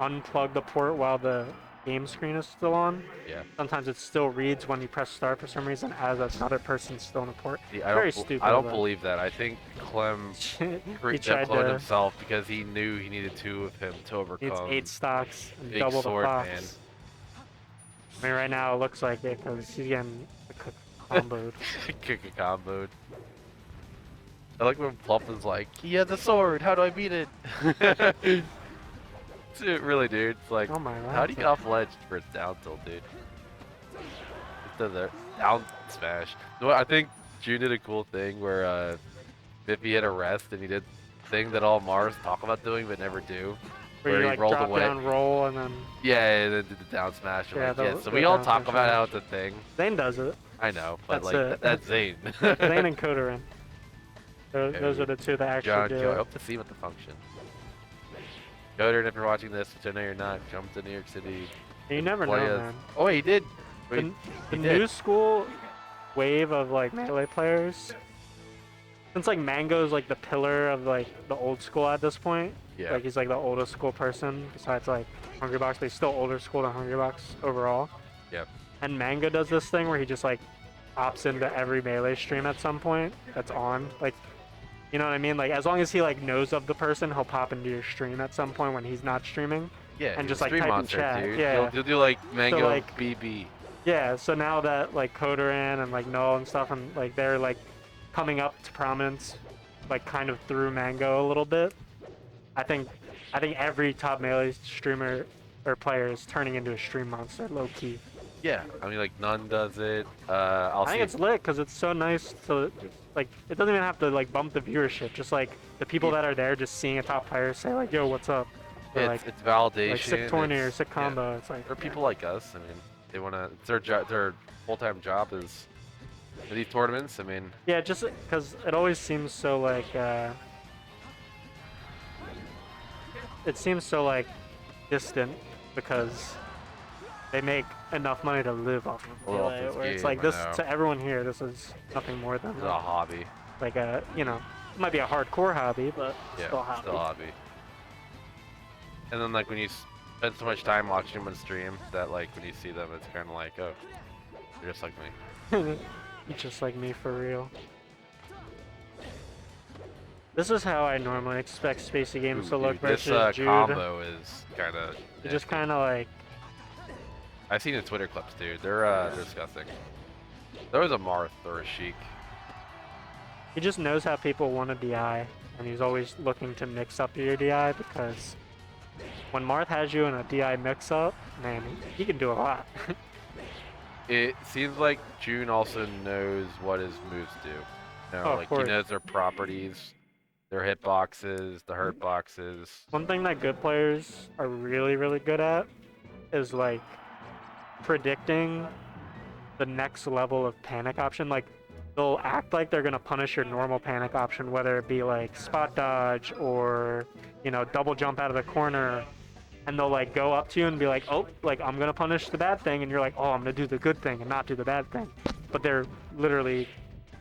unplug the port while the game screen is still on, Yeah. sometimes it still reads when you press start for some reason as another person's still in a port. See, Very stupid. I don't believe that. I think Clem He tried cloned to. himself because he knew he needed 2 of him to Needs overcome 8 stocks and Big double the Sword Man. fox. I mean, right now it looks like it because he's getting comboed. Kick a comboed. I like when Plump is like, he has a sword, how do I beat it? Dude, really, dude. It's like, Oh my how do you get off ledge for its down tilt, dude? It does a down smash. No, I think June did a cool thing where Bippy hit a rest and he did the thing that all Mars talk about doing but never do. Where you he like rolled drop away. down, roll, and then. Yeah, and then did the down smash. Yeah, So we all talk about how it's a thing. Zane does it. I know, but That's like that's Zane. Zane and Kodorin. Those are the two that actually John, do I it. hope to see him at the function. Kodorin, if you're watching this, which I know you're not, jump to New York City. You never know, man. Oh, he did. The new school wave of like melee players, since like Mango's like the pillar of like the old school at this point. Yeah. Like he's like the oldest school person besides like Hungrybox, but he's still older school than Hungrybox overall. Yep. And Mango does this thing where he just like opts into every melee stream at some point that's on. Like, you know what I mean? Like as long as he like knows of the person, he'll pop into your stream at some point when he's not streaming. Yeah. And just like type in chat. Dude. Yeah. He'll do like Mango so, like, BB. Yeah. So now that like Kodorin and like Null and stuff, and like they're like coming up to prominence, like kind of through Mango a little bit. I think every top melee streamer or player is turning into a stream monster, low key. Yeah, I mean like None does it. I think it's lit because it's so nice to like. It doesn't even have to like bump the viewership. Just like the people that are there, just seeing a top player say like, "Yo, what's up?" Or, it's validation. Like sick tourney or sick combo. Yeah. It's like for people like us. I mean, they wanna. It's their job. Their full-time job is for these tournaments. I mean. Yeah, just because it always seems so like. It seems so like distant because they make enough money to live off of melee, where it's like this to everyone here. This is nothing more than a hobby. Like a it might be a hardcore hobby, but still a hobby. Still a hobby. And then like when you spend so much time watching them on stream, that like when you see them, it's kind of like, oh, you're just like me. You're just like me for real. This is how I normally expect Spacey Games to look versus this Jude. combo is kind of. Just kind of like. I've seen the Twitter clips, dude. They're disgusting. There was a Marth or a Sheik. He just knows how people want to DI, and he's always looking to mix up your DI because when Marth has you in a DI mix-up, man, he can do a lot. It seems like June also knows what his moves do. You know, like he knows their properties. Their hitboxes, the hurt boxes. One thing that good players are really, really good at is like predicting the next level of panic option. Like they'll act like they're gonna punish your normal panic option, whether it be like spot dodge or double jump out of the corner, and they'll like go up to you and be like, oh, like I'm gonna punish the bad thing, and you're like, oh, I'm gonna do the good thing and not do the bad thing. But they're literally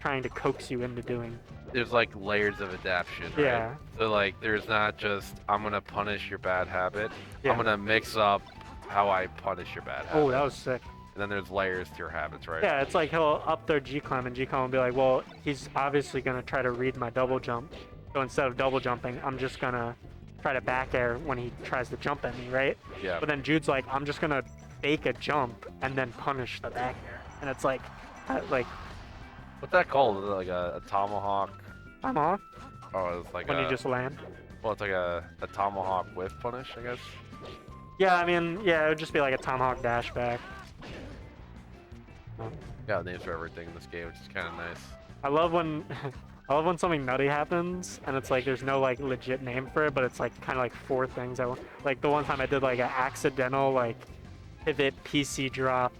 trying to coax you into doing. There's like layers of adaptation, right? Yeah. So like there's not just I'm gonna punish your bad habit. Yeah. I'm gonna mix up how I punish your bad habit. Oh, that was sick. And then there's layers to your habits, right? Yeah, it's like he'll up their Gclem and Gclem will be like, well, he's obviously gonna try to read my double jump. So instead of double jumping, I'm just gonna try to back air when he tries to jump at me, right? Yeah. But then Jude's like, I'm just gonna fake a jump and then punish the back air. And it's like. What's that called? Is it like a tomahawk? Tomahawk? Oh, it's like when you just land? Well, it's like a tomahawk with punish, I guess. Yeah, I mean, yeah, it would just be like a tomahawk dash back. Got names for everything in this game, which is kind of nice. I love when something nutty happens and it's like there's no like legit name for it, but it's like kind of like 4 things. Like the one time I did like an accidental like pivot PC drop,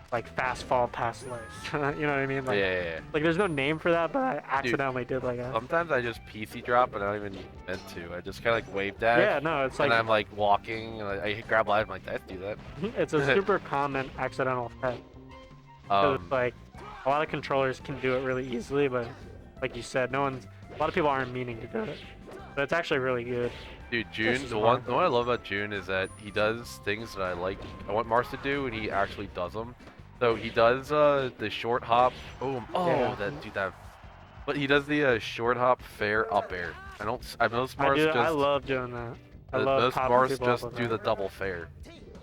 like fast fall past layers. You know what I mean? Like, yeah. Like there's no name for that, but I accidentally did like a. Sometimes I just PC drop and I don't even meant to. I just kind of like wave dash. Yeah, no, it's like. And I'm like walking and I grab live. I'm like, let's do that. It's a super common accidental effect. It's like a lot of controllers can do it really easily, but like you said, a lot of people aren't meaning to do it. But it's actually really good. Dude, This June, is the Marth. one I love about June is that he does things that I want Mars to do, and he actually does them. So he does the short hop. Yeah. But he does the short hop fair up air. I most I Mars do. I just love doing that. I love most popping Mars people up just with do the that. double fair,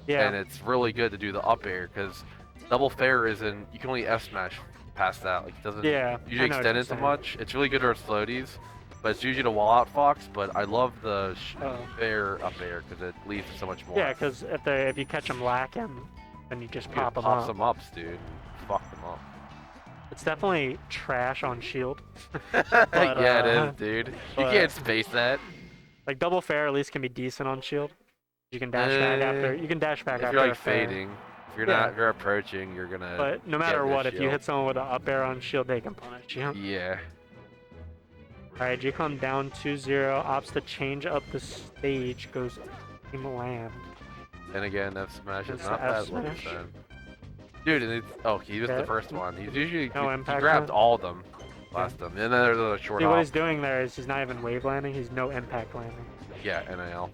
Yeah. and it's really good to do the up air because double fair isn't you can only F smash past that. Like it doesn't Yeah. usually I know what extend you're it so saying. much. It's really good for floaties, but it's usually to wall out Fox. But I love the Oh. fair up air because it leaves so much more. Yeah, because if you catch them lacking, then you just You pop just them pop up. some ups, dude, and fuck them up. It's definitely trash on shield. But Yeah, it is, dude. You but can't space that. like double fair at least can be decent on shield. You can dash back Uh, after. You can dash back if you're after like a fair. fading, Yeah. if you're approaching, you're gonna But no get matter into what, if you shield. hit someone with an up air on shield, they can punish you. Yeah. Alright, Gclem down 2-0. Opts to change up the stage. Goes team land. And again, F smash is It's not the F that low smash. then. Dude, and he was the Okay. first one. He's usually No he impact grabbed land. all of them last time. And then there's a short See what hop. he's doing there is he's not even wave landing. He's no impact landing. Yeah, NIL.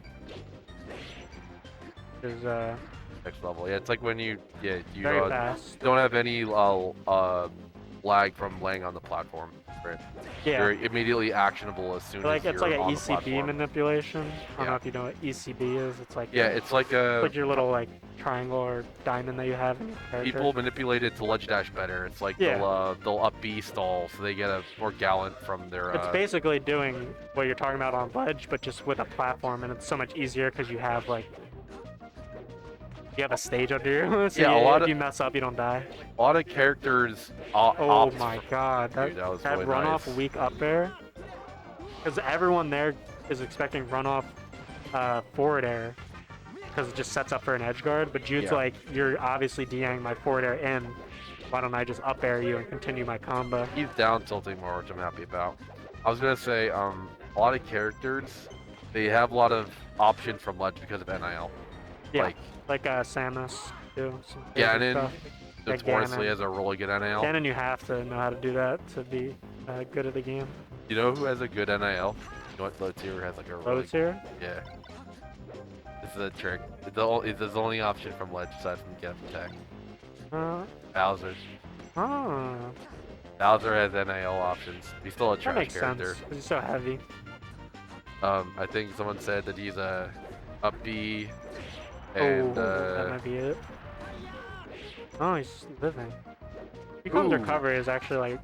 There's Next level. Yeah, it's like when you very fast. don't have any lag from laying on the platform. Right? Yeah. You're immediately actionable as soon Like as it's you're like an on the ECB platform. manipulation. I don't know Yeah. if you know what ECB is. It's like Yeah, it's like a your little like triangle or diamond that you have in your character. people manipulate it to ledge dash better. It's like Yeah. they'll up B stall so they get a more gallant from their It's basically doing what you're talking about on ledge, but just with a platform, and it's so much easier because you have like a stage under you. So Yeah, if you mess up, you don't die. a lot of characters. Oh my god, Dude, that was really runoff nice. weak up air. Because everyone there is expecting runoff forward air because it just sets up for an edge guard. But Jude's Yeah. like, you're obviously DIing my forward air in. Why don't I just up air you and continue my combo? He's down tilting more, which I'm happy about. I was gonna say, a lot of characters, they have a lot of option from ledge because of NIL. Yeah, like Samus too. Some Yeah, crazy and then stuff. notoriously Ganon. has a really good NIL. Ganon, you have to know how to do that to be good at the game. You know who has a good NIL? You know what low tier has like a really Low tier? yeah. This is a trick. It's the only option from ledge aside from get attack. Bowser. Oh, Bowser has NIL options. He's still a that trash makes character. sense. 'Cause he's so heavy. I think someone said that he's a B and that might be it. Oh, he's living. Gclem's Ooh. recovery is actually like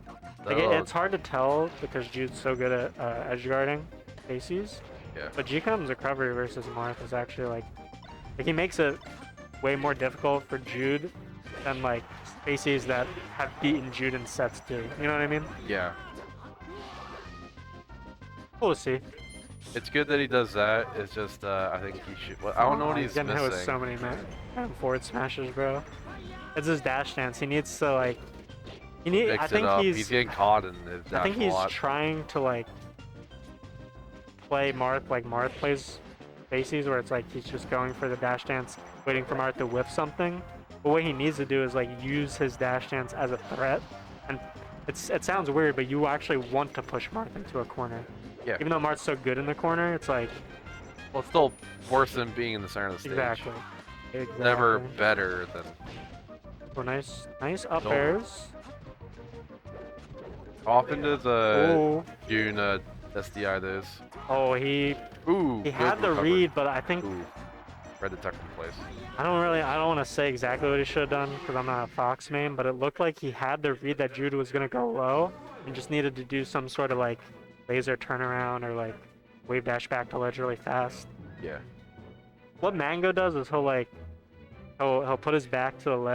it's hard to tell because Jude's so good at edge guarding bases. Yeah. But Gclem's recovery versus Marth is actually like he makes it way more difficult for Jude than like bases that have beaten Jude in sets do. You know what I mean? Yeah. We'll see. It's good that he does that. It's just I think he should. Well, I don't know what he's getting hit missing. with so many forward smashes, bro. It's his dash dance. He needs to like. Mix I think it up. he's Getting caught in his dash I think he's a lot. trying to like play Marth like Marth plays bases, where it's like he's just going for the dash dance, waiting for Marth to whiff something. But what he needs to do is like use his dash dance as a threat, and it sounds weird, but you actually want to push Marth into a corner. Yeah. Even though Marth's so good in the corner, it's like Well, it's still worse than being in the center of the stage. exactly. Never better than. Oh, nice up No. airs. How often does Oh, June SDI those? oh, he Ooh. had good the recovery. read, but I think Ooh. Red detect in place. I don't want to say exactly what he should have done because I'm not a Fox main, but it looked like he had the read that Jude was gonna go low and just needed to do some sort of like laser turnaround or like wave dash back to ledge really fast. Yeah. What Mango does is he'll put his back to the ledge